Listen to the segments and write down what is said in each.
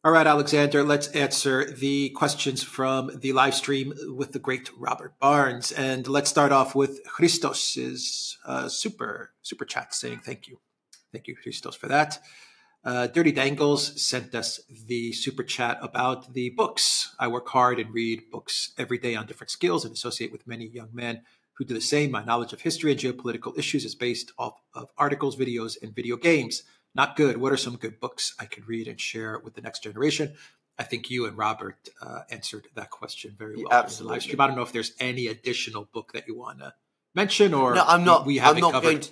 All right, Alexander, let's answer the questions from the live stream with the great Robert Barnes. And let's start off with Christos's super chat saying thank you. Thank you, Christos, for that. Dirty Dangles sent us the super chat about the books. I work hard and read books every day on different skills and associate with many young men who do the same. My knowledge of history and geopolitical issues is based off of articles, videos, and video games. Not good. What are some good books I could read and share with the next generation? I think you and Robert answered that question very well. Absolutely. In the live stream. I don't know if there's any additional book that you want to mention, or no, I'm not. We have I'm it not covered. going to.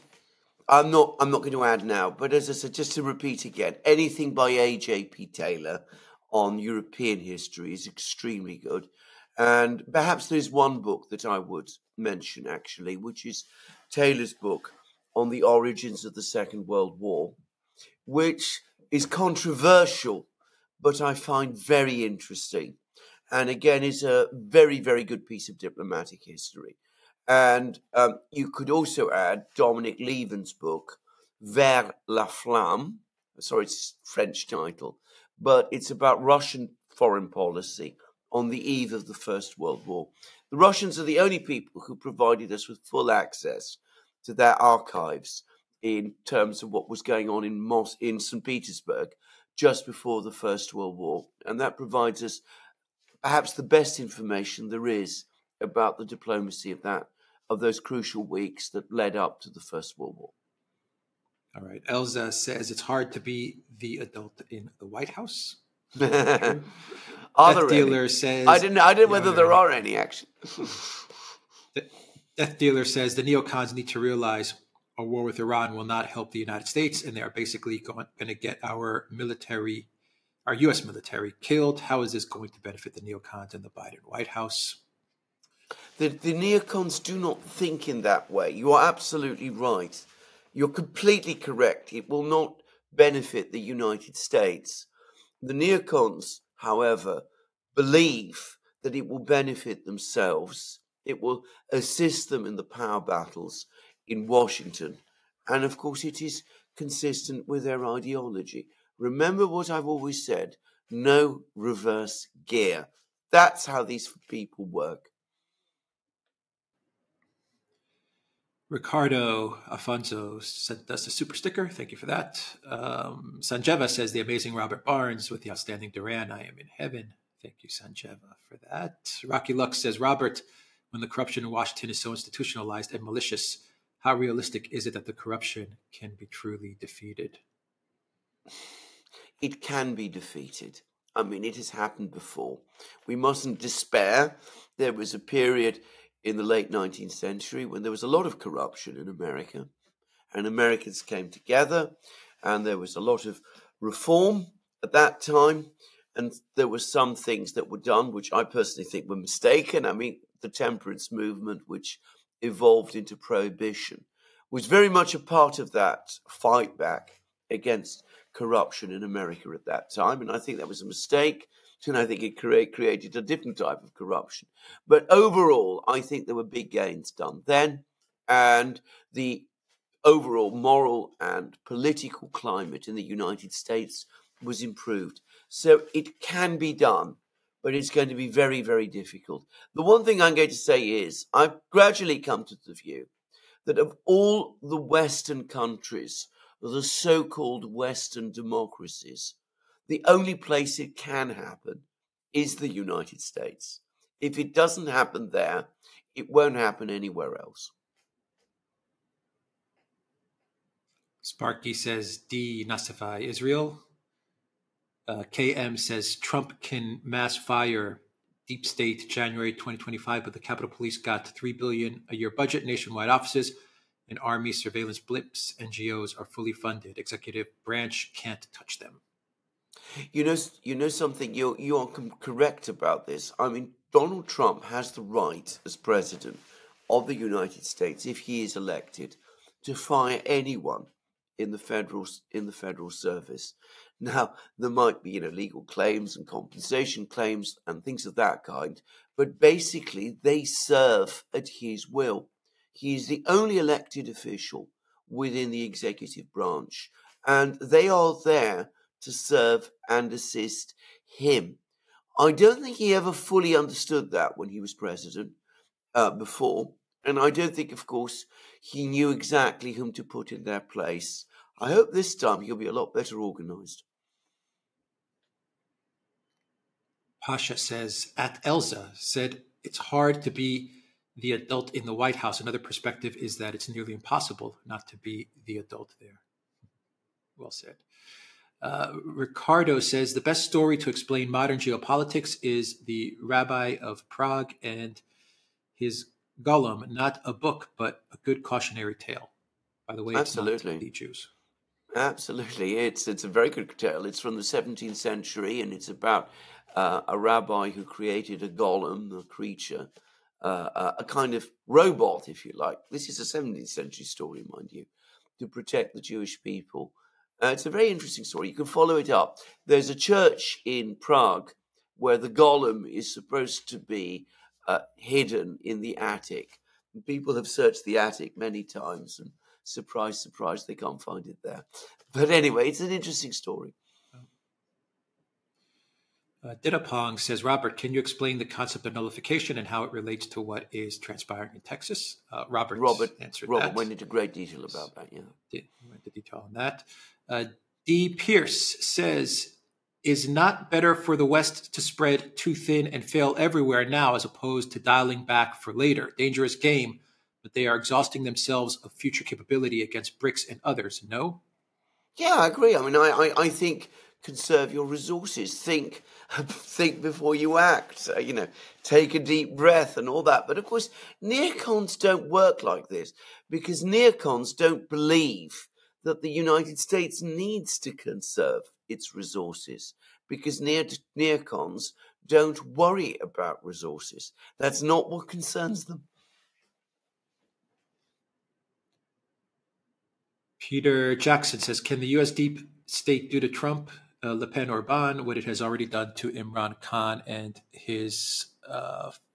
I'm not going to add now. But as I said, just to repeat again, anything by A.J.P. Taylor on European history is extremely good. And perhaps there's one book that I would mention actually, which is Taylor's book on the origins of the Second World War, which is controversial, but I find very interesting. And again, is a very, very good piece of diplomatic history. And you could also add Dominic Lieven's book, Vers la Flamme. Sorry, it's a French title, but it's about Russian foreign policy on the eve of the First World War. The Russians are the only people who provided us with full access to their archives in terms of what was going on in St. Petersburg just before the First World War. And that provides us perhaps the best information there is about the diplomacy of those crucial weeks that led up to the First World War. All right. Elza says it's hard to be the adult in the White House. Are Death there Dealer any? says I don't know whether there are any actually. Death Dealer says the neocons need to realize a war with Iran will not help the United States, and they are basically going to get our U.S. military killed. How is this going to benefit the neocons and the Biden White House? The neocons do not think in that way. You are absolutely right. You're completely correct. It will not benefit the United States. The neocons, however, believe that it will benefit themselves. It will assist them in the power battles in Washington. And of course, it is consistent with their ideology. Remember what I've always said, no reverse gear. That's how these people work. Ricardo Afonso sent us a super sticker. Thank you for that. Sanjeva says the amazing Robert Barnes with the outstanding Duran. I am in heaven. Thank you, Sanjeva, for that. Rocky Lux says, Robert, when the corruption in Washington is so institutionalized and malicious, how realistic is it that the corruption can be truly defeated? It can be defeated. I mean, it has happened before. We mustn't despair. There was a period in the late 19th century when there was a lot of corruption in America, and Americans came together, and there was a lot of reform at that time, and there were some things that were done which I personally think were mistaken. I mean, the temperance movement, which evolved into prohibition, was very much a part of that fight back against corruption in America at that time, and I think that was a mistake. And I think it created a different type of corruption. But overall, I think there were big gains done then, and the overall moral and political climate in the United States was improved. So it can be done, but it's going to be very, very difficult. The one thing I'm going to say is I've gradually come to the view that of all the Western countries, the so-called Western democracies, the only place it can happen is the United States. If it doesn't happen there, it won't happen anywhere else. Sparky says denazify Israel. KM says Trump can mass fire deep state January 2025, but the Capitol Police got $3 billion a year budget, nationwide offices, and Army surveillance blips. NGOs are fully funded. Executive branch can't touch them. You know something. You are correct about this. I mean, Donald Trump has the right, as president of the United States, if he is elected, to fire anyone in the federal service. Now, there might be legal claims and compensation claims and things of that kind, but basically they serve at his will. He is the only elected official within the executive branch, and they are there to serve and assist him. I don't think he ever fully understood that when he was president before. And I don't think, of course, he knew exactly whom to put in their place. I hope this time he'll be a lot better organized. Pasha says, at Elza said, it's hard to be the adult in the White House. Another perspective is that it's nearly impossible not to be the adult there. Well said. Ricardo says, the best story to explain modern geopolitics is the Rabbi of Prague and his Golem, not a book, but a good cautionary tale. By the way, it's Absolutely. not the Jews. Absolutely. It's a very good tale. It's from the 17th century, and it's about a rabbi who created a golem, a creature, a kind of robot, if you like. This is a 17th century story, mind you, to protect the Jewish people. It's a very interesting story. You can follow it up. There's a church in Prague where the golem is supposed to be hidden in the attic. People have searched the attic many times, and surprise, surprise, they can't find it there. But anyway, it's an interesting story. Didapong says, Robert, can you explain the concept of nullification and how it relates to what is transpiring in Texas? Robert answered that. Robert went into great detail about that, yeah. Went into detail on that. D. Pierce says, is not better for the West to spread too thin and fail everywhere now as opposed to dialing back for later. Dangerous game, but they are exhausting themselves of future capability against BRICS and others, no? Yeah, I agree. I mean, I think conserve your resources. Think before you act. Take a deep breath and all that. But of course, neocons don't work like this because neocons don't believe that the United States needs to conserve its resources because neocons don't worry about resources. That's not what concerns them. Peter Jackson says, can the U.S. deep state do to Trump, Le Pen, Orban what it has already done to Imran Khan and his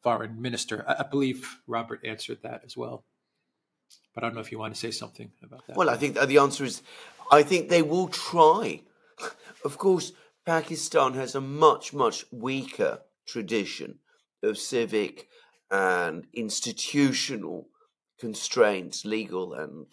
foreign minister? I believe Robert answered that as well. But I don't know if you want to say something about that. Well, I think the answer is, I think they will try. Of course, Pakistan has a much, much weaker tradition of civic and institutional constraints, legal and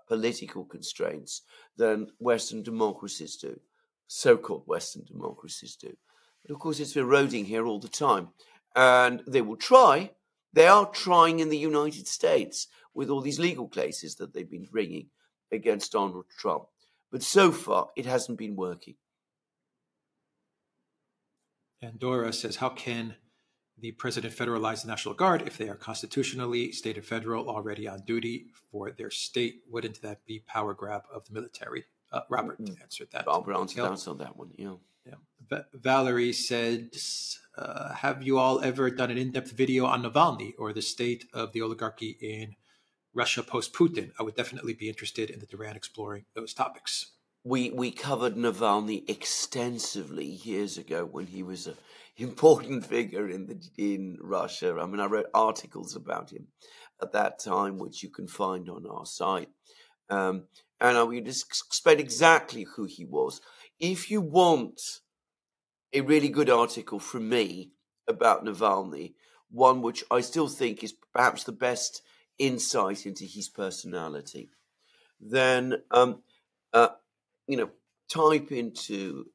political constraints, than Western democracies do, so-called Western democracies do. But of course, it's eroding here all the time. And they will try. They are trying in the United States with all these legal cases that they've been bringing against Donald Trump. But so far, it hasn't been working. Andorra says, how can the president federalize the National Guard if they are constitutionally, state and federal, already on duty for their state? Wouldn't that be power grab of the military? Robert answered that. Robert answered on that one, yeah. Valerie said, have you all ever done an in-depth video on Navalny or the state of the oligarchy in Russia post-Putin? I would definitely be interested in the Duran exploring those topics. We covered Navalny extensively years ago when he was an important figure in Russia. I mean, I wrote articles about him at that time, which you can find on our site. And we just explained exactly who he was. If you want a really good article from me about Navalny, one which I still think is perhaps the best insight into his personality, then type into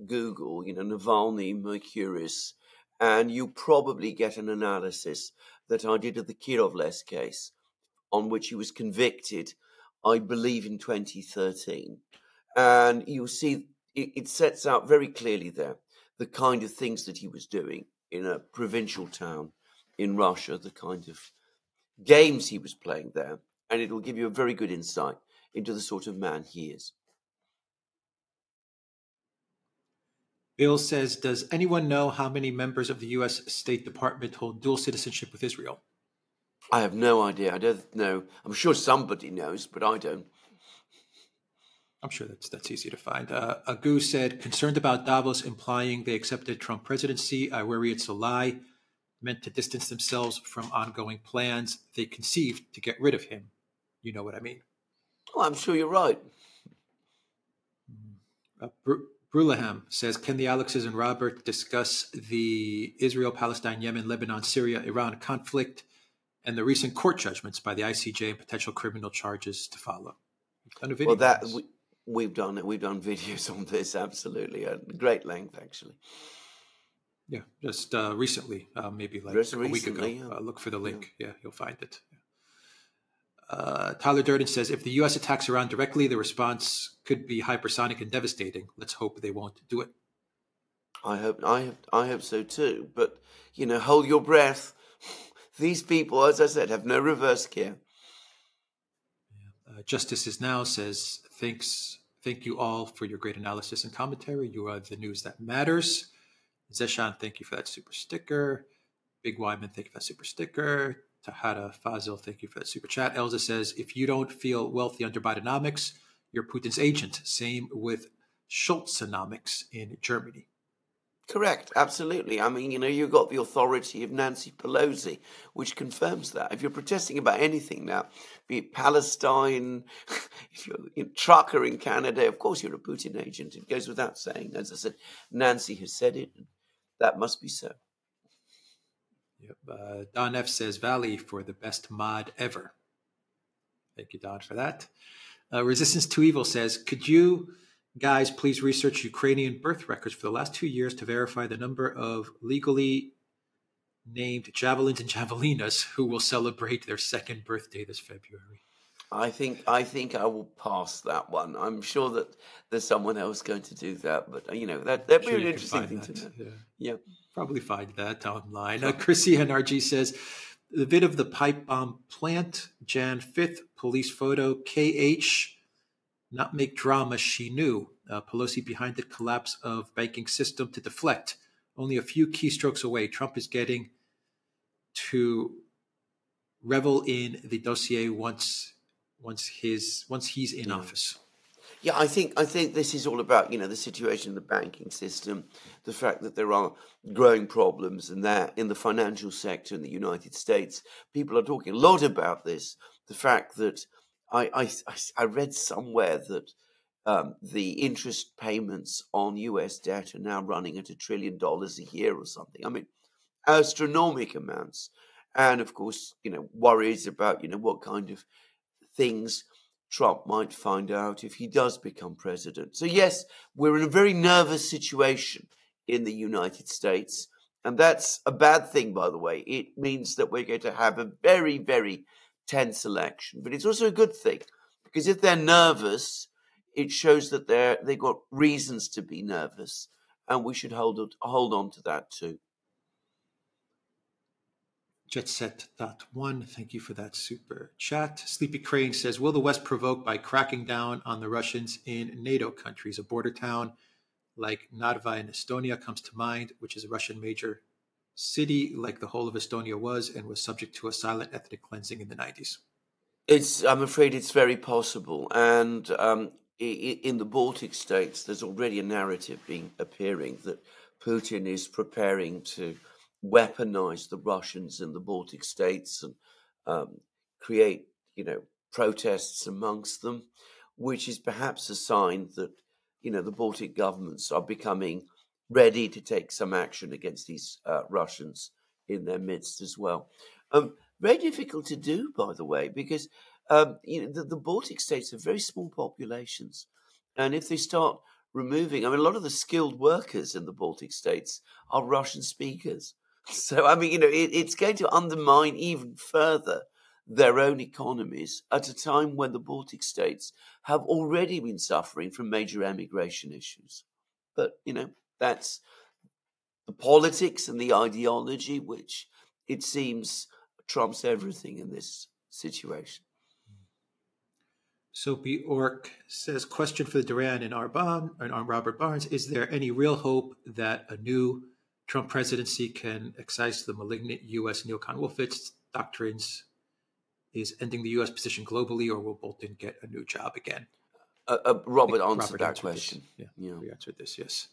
Google, Navalny Mercurius, and you probably get an analysis that I did of the Kirovles case, on which he was convicted, I believe, in 2013. And you'll see it sets out very clearly there the kind of things that he was doing in a provincial town in Russia, the kind of games he was playing there, and it will give you a very good insight into the sort of man he is. Bill says, does anyone know how many members of the U.S. State Department hold dual citizenship with Israel? I have no idea. I don't know. I'm sure somebody knows, but I don't. I'm sure that's easy to find. Agu said, concerned about Davos implying they accepted Trump presidency. I worry it's a lie, meant to distance themselves from ongoing plans they conceived to get rid of him. You know what I mean? Oh, I'm sure you're right. Brulaham says, can the Alexes and Robert discuss the Israel, Palestine, Yemen, Lebanon, Syria, Iran conflict and the recent court judgments by the ICJ and potential criminal charges to follow? We've done a video. Well, we've done videos on this, absolutely, at great length, actually. Yeah, just recently, maybe like Just a week recently, ago. yeah. Look for the link. Yeah, you'll find it. Tyler Durden says, if the U.S. attacks Iran directly, the response could be hypersonic and devastating. Let's hope they won't do it. I hope so too. But hold your breath. These people, as I said, have no reverse gear. Justice is Now says, thank you all for your great analysis and commentary. You are the news that matters. Zeshan, thank you for that super sticker. Big Wyman, thank you for that super sticker. Tahara Fazil, thank you for that super chat. Elza says, if you don't feel wealthy under Bidenomics, you're Putin's agent. Same with Schultzonomics in Germany. Correct, absolutely. I mean, you've got the authority of Nancy Pelosi, which confirms that. If you're protesting about anything now, be it Palestine, if you're a trucker in Canada, of course you're a Putin agent. It goes without saying. As I said, Nancy has said it, and that must be so. Yep. Don F says, Valley for the best mod ever. Thank you, Don, for that. Resistance to Evil says, could you guys please research Ukrainian birth records for the last 2 years to verify the number of legally named javelins and javelinas who will celebrate their second birthday this February? I think I will pass that one. I'm sure that there's someone else going to do that, but that'd be an interesting thing to know. Yeah. Probably find that online. Chrissy NRG says, the vid of the pipe bomb plant, Jan 5th, police photo, KH, not make drama, she knew. Pelosi behind the collapse of banking system to deflect. Only a few keystrokes away. Trump is getting to revel in the dossier once he's in office. Yeah, I think this is all about the situation in the banking system, the fact that there are growing problems in the financial sector in the United States. People are talking a lot about this. The fact that I read somewhere that the interest payments on U.S. debt are now running at $1 trillion a year or something. I mean, astronomical amounts, and of course, worries about what kind of things Trump might find out if he does become president. So yes, we're in a very nervous situation in the United States, and that's a bad thing, by the way. It means that we're going to have a very, very tense election. But it's also a good thing, because if they're nervous, it shows that they've got reasons to be nervous, and we should hold on to that too. Jetset.1, thank you for that super chat. Sleepy Crane says, will the West provoke by cracking down on the Russians in NATO countries? A border town like Narva in Estonia comes to mind, which is a Russian major city like the whole of Estonia was and was subject to a silent ethnic cleansing in the 90s. I'm afraid it's very possible. And in the Baltic states, there's already a narrative appearing that Putin is preparing to weaponize the Russians in the Baltic states and create, protests amongst them, which is perhaps a sign that, the Baltic governments are becoming ready to take some action against these Russians in their midst as well. Very difficult to do, by the way, because the Baltic states have very small populations, and if they start removing, a lot of the skilled workers in the Baltic states are Russian speakers. So, it's going to undermine even further their own economies at a time when the Baltic states have already been suffering from major emigration issues. But, that's the politics and the ideology, which it seems trumps everything in this situation. Soapy Orc says, question for the Duran and Robert Barnes. Is there any real hope that a new Trump presidency can excise the malignant U.S. neocon Wolfowitz doctrines, is ending the U.S. position globally, or will Bolton get a new job again? Robert answered that question. We answered this, yes.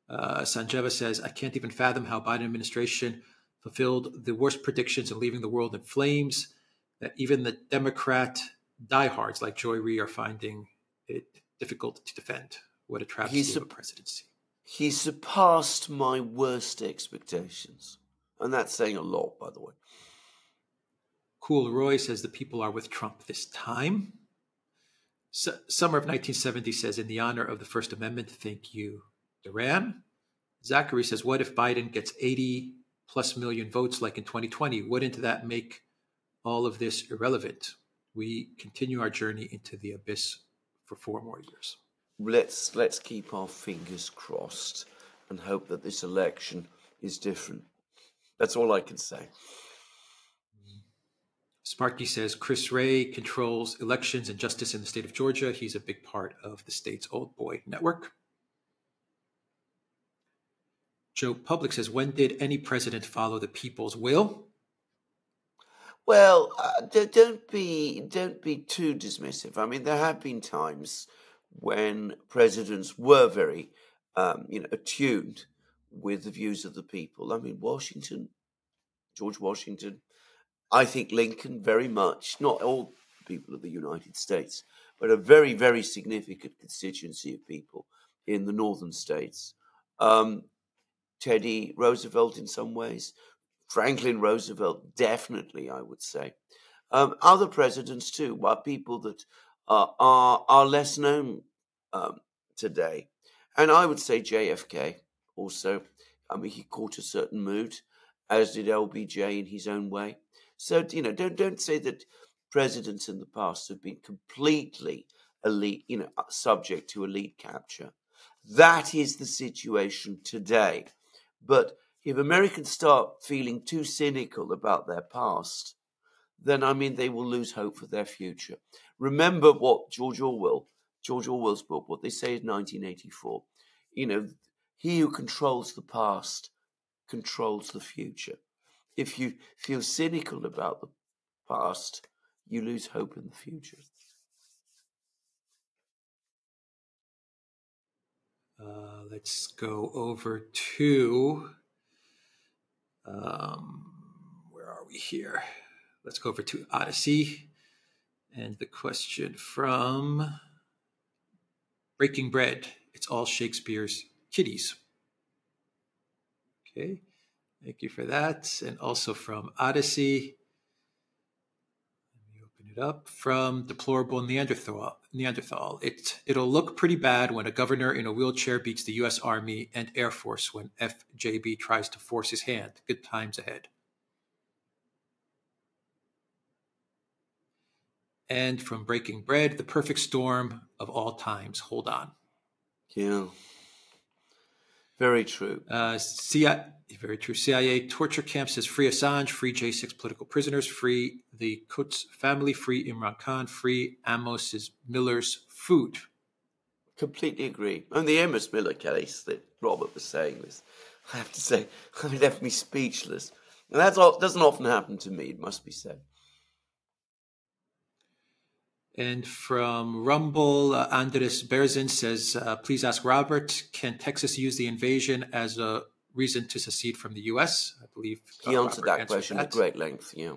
Sanjeva says, I can't even fathom how Biden administration fulfilled the worst predictions and leaving the world in flames, that even the Democrat diehards like Joy Rhee are finding it difficult to defend. What a travesty of a presidency. He surpassed my worst expectations. And that's saying a lot, by the way. Cool Roy says the people are with Trump this time. Summer of 1970 says, in the honor of the First Amendment, thank you, Duran. Zachary says, what if Biden gets 80 plus million votes like in 2020? Wouldn't that make all of this irrelevant? We continue our journey into the abyss for 4 more years. Let's keep our fingers crossed and hope that this election is different. That's all I can say. Sparky says, Chris Wray controls elections and justice in the state of Georgia. He's a big part of the state's old boy network. Joe Public says, when did any president follow the people's will? Well, don't be too dismissive. I mean, there have been times when presidents were very, attuned with the views of the people. I mean, George Washington, I think Lincoln very much, not all people of the United States, but a very, very significant constituency of people in the northern states. Teddy Roosevelt in some ways, Franklin Roosevelt definitely, I would say. Other presidents too, but people that are less known today. And I would say JFK also. I mean, he caught a certain mood, as did LBJ in his own way. So, don't say that presidents in the past have been completely elite, subject to elite capture. That is the situation today. But if Americans start feeling too cynical about their past, then, I mean, they will lose hope for their future. Remember what George Orwell's book, what they say in 1984, he who controls the past controls the future. If you feel cynical about the past, you lose hope in the future. Let's go over to, where are we here? Let's go over to ODYSEE. And the question from Breaking Bread. It's all Shakespeare's kiddies. Okay, thank you for that. And also from ODYSEE. Let me open it up. From Deplorable Neanderthal. It'll look pretty bad when a governor in a wheelchair beats the U.S. Army and Air Force when FJB tries to force his hand. Good times ahead. And from Breaking Bread, the perfect storm of all times. Hold on. Yeah. Very true. Very true. CIA torture camp says free Assange, free J6 political prisoners, free the Quds family, free Imran Khan, free Amos Miller's food. Completely agree. And the Amos Miller case that Robert was saying was, I have to say, it left me speechless. And that doesn't often happen to me, it must be said. And from Rumble, Andres Berzin says, please ask Robert, can Texas use the invasion as a reason to secede from the U.S.? I believe he answered that question at great length, yeah.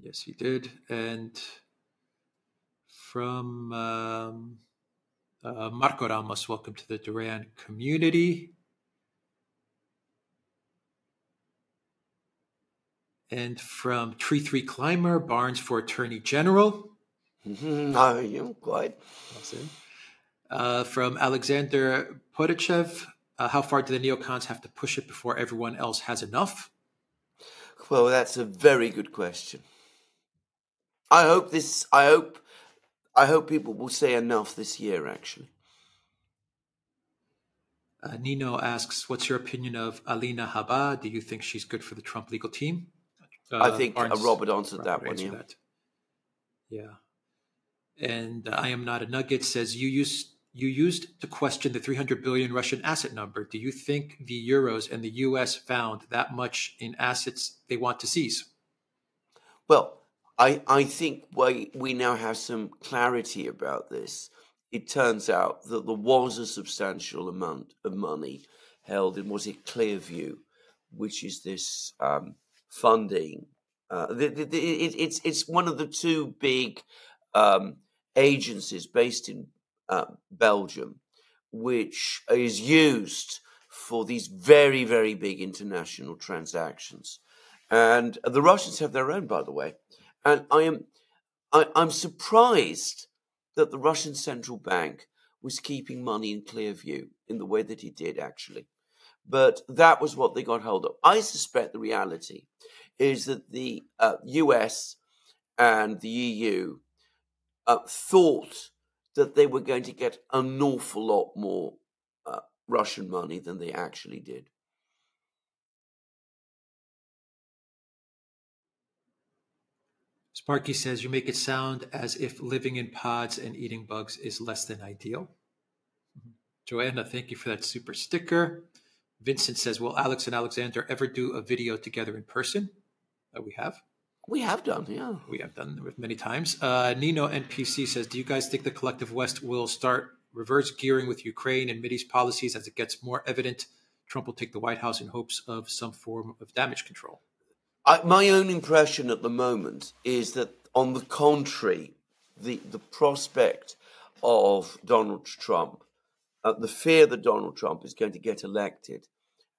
Yes, he did. And from Marco Ramos, welcome to the Duran community. And from Tree 3 Climber, Barnes for Attorney General. Quite. From Alexander Potachev, how far do the neocons have to push it before everyone else has enough? Well, that's a very good question. I hope people will say enough this year, actually. Nino asks, what's your opinion of Alina Habba? Do you think she's good for the Trump legal team? I think Robert answered that one, yeah. Yeah. And I Am Not a Nugget says, you used to question the 300 billion Russian asset number. Do you think the Euros and the US found that much in assets they want to seize? Well, I think we now have some clarity about this. It turns out that there was a substantial amount of money held in, was it Clearview, which is this funding. It's one of the two big agencies based in Belgium, which is used for these very, very big international transactions. And the Russians have their own, by the way. And I'm surprised that the Russian central bank was keeping money in clear view in the way that it did, actually. But that was what they got hold of. I suspect the reality is that the US and the EU thought that they were going to get an awful lot more Russian money than they actually did. Sparky says, you make it sound as if living in pods and eating bugs is less than ideal. Joanna, thank you for that super sticker. Vincent says, will Alex and Alexander ever do a video together in person? We have. We have done, yeah. We have done it many times. Nino NPC says, do you guys think the collective West will start reverse gearing with Ukraine and Mideast policies as it gets more evident Trump will take the White House in hopes of some form of damage control? My own impression at the moment is that, on the contrary, the prospect of Donald Trump, the fear that Donald Trump is going to get elected,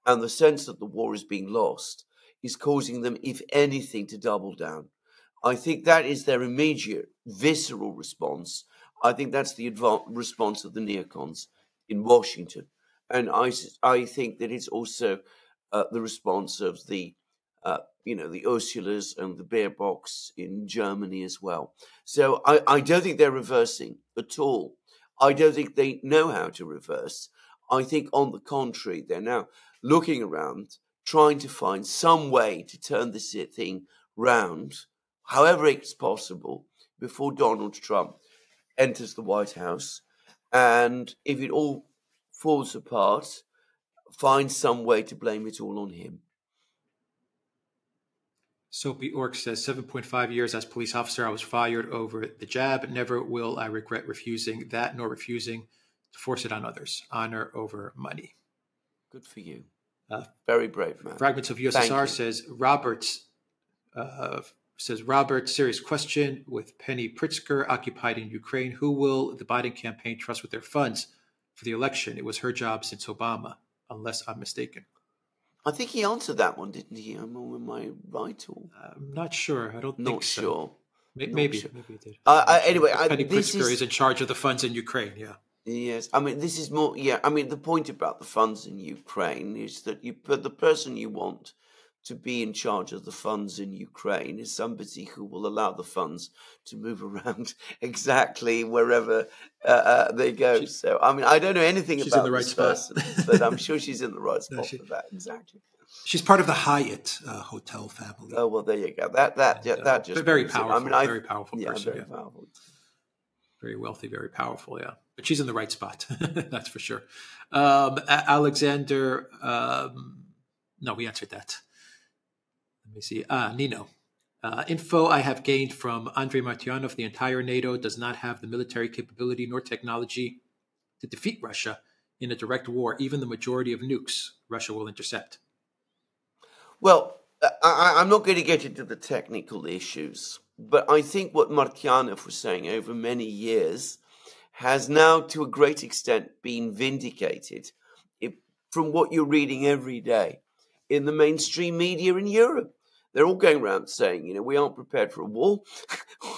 and the sense that the war is being lost, is causing them, if anything, to double down. I think that is their immediate, visceral response. I think that's the response of the neocons in Washington. And I think that it's also the response of the Ursulas and the Baerbocks in Germany as well. So I don't think they're reversing at all. I don't think they know how to reverse. I think, on the contrary, they're now looking around, trying to find some way to turn this thing round, however it's possible, before Donald Trump enters the White House. And if it all falls apart, find some way to blame it all on him. Soapy Orc says, 7.5 years as police officer, I was fired over the jab. Never will I regret refusing that, nor refusing to force it on others. Honor over money. Good for you. Very brave man. Fragments of USSR says, Robert, serious question. With Penny Pritzker occupied in Ukraine, who will the Biden campaign trust with their funds for the election? It was her job since Obama, unless I'm mistaken. I think he answered that one, didn't he? Am I right? I'm not sure. I don't think so. Sure. Maybe he did. Anyway, Penny Pritzker is in charge of the funds in Ukraine, yeah. Yes, I mean, this is more, yeah, I mean, the point about the funds in Ukraine is that you put the person you want to be in charge of the funds in Ukraine is somebody who will allow the funds to move around exactly wherever they go. So, I mean, I don't know anything about the right this person, but I'm sure she's in the right spot for that. Exactly. She's part of the Hyatt hotel family. Oh, well, there you go. That just very powerful. I mean, very powerful yeah, person. Very powerful. Very wealthy, very powerful, yeah. But she's in the right spot, that's for sure. Alexander, no, we answered that. Let me see. Nino. Info I have gained from Andrei Martyanov, the entire NATO does not have the military capability nor technology to defeat Russia in a direct war. Even the majority of nukes Russia will intercept. Well, I'm not going to get into the technical issues, but I think what Martyanov was saying over many years has now, to a great extent, been vindicated from what you're reading every day in the mainstream media in Europe. They're all going around saying, we aren't prepared for a war.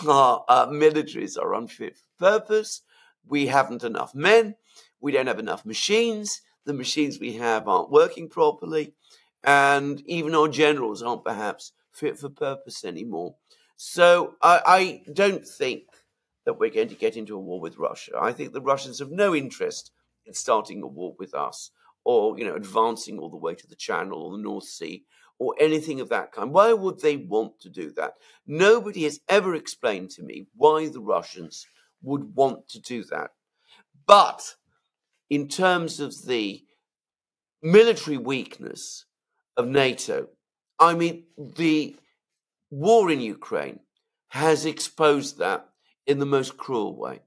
Our militaries are unfit for purpose. We haven't enough men. We don't have enough machines. The machines we have aren't working properly. And even our generals aren't perhaps fit for purpose anymore. So I don't think that we're going to get into a war with Russia. I think the Russians have no interest in starting a war with us or, advancing all the way to the Channel or the North Sea or anything of that kind. Why would they want to do that? Nobody has ever explained to me why the Russians would want to do that. But in terms of the military weakness of NATO, I mean, the war in Ukraine has exposed that in the most cruel way.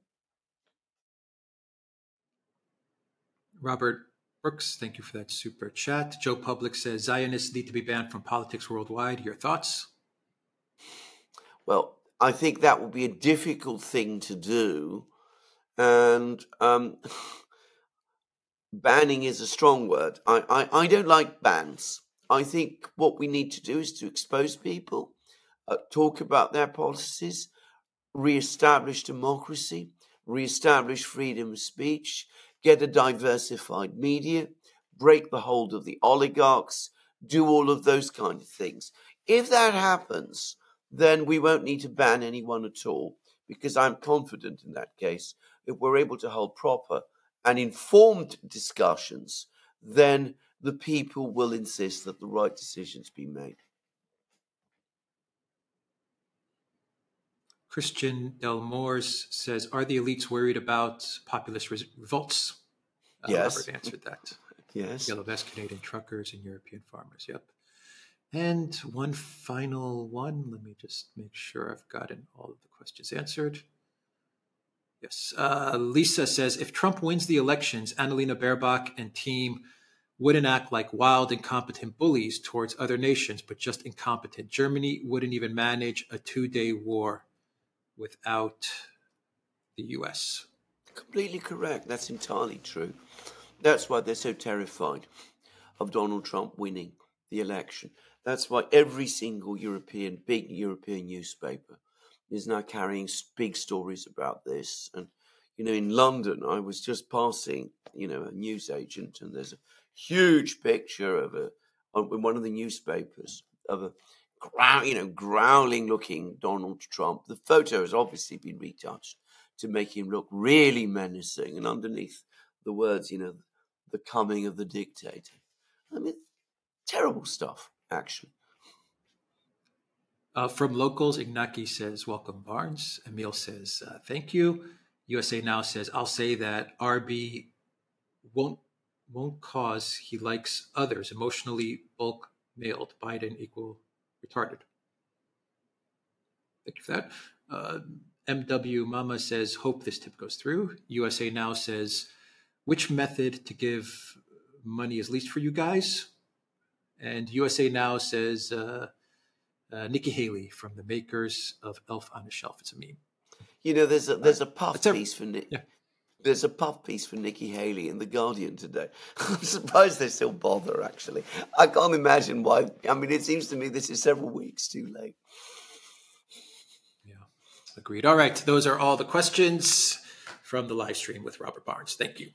Robert Brooks, thank you for that super chat. Joe Public says, Zionists need to be banned from politics worldwide. Your thoughts? Well, I think that will be a difficult thing to do. And banning is a strong word. I don't like bans. I think what we need to do is to expose people, talk about their policies, re-establish democracy, re-establish freedom of speech, get a diversified media, break the hold of the oligarchs, do all of those kind of things. If that happens, then we won't need to ban anyone at all, because I'm confident in that case, if we're able to hold proper and informed discussions, then the people will insist that the right decisions be made. Christian Del Mors says, are the elites worried about populist revolts? Yes. Robert answered that. Yes. Yellow vest Canadian truckers and European farmers. Yep. And one final one. Let me just make sure I've gotten all of the questions answered. Yes. Lisa says, if Trump wins the elections, Annalena Baerbock and team wouldn't act like wild, incompetent bullies towards other nations, but just incompetent. Germany wouldn't even manage a 2-day war without the U.S. Completely correct. That's entirely true. That's why they're so terrified of Donald Trump winning the election. That's why every single big European newspaper is now carrying big stories about this. And, in London, I was just passing, a newsagent, and there's a huge picture in one of the newspapers of a growling looking Donald Trump. The photo has obviously been retouched to make him look really menacing, and underneath the words, the coming of the dictator. I mean, terrible stuff, actually. From locals, Ignaki says, welcome, Barnes. Emil says, thank you. USA Now says, I'll say that RB won't cause he likes others, emotionally bulk mailed, Biden equal retarded. Thank you for that. MW Mama says, hope this tip goes through. USA Now says, which method to give money is least for you guys? And USA Now says, Nikki Haley from the makers of Elf on a Shelf. It's a meme. There's a puff piece for Nick. Yeah. There's a puff piece for Nikki Haley in The Guardian today. I'm surprised they still bother, actually. I can't imagine why. I mean, it seems to me this is several weeks too late. Yeah, agreed. All right, those are all the questions from the live stream with Robert Barnes. Thank you.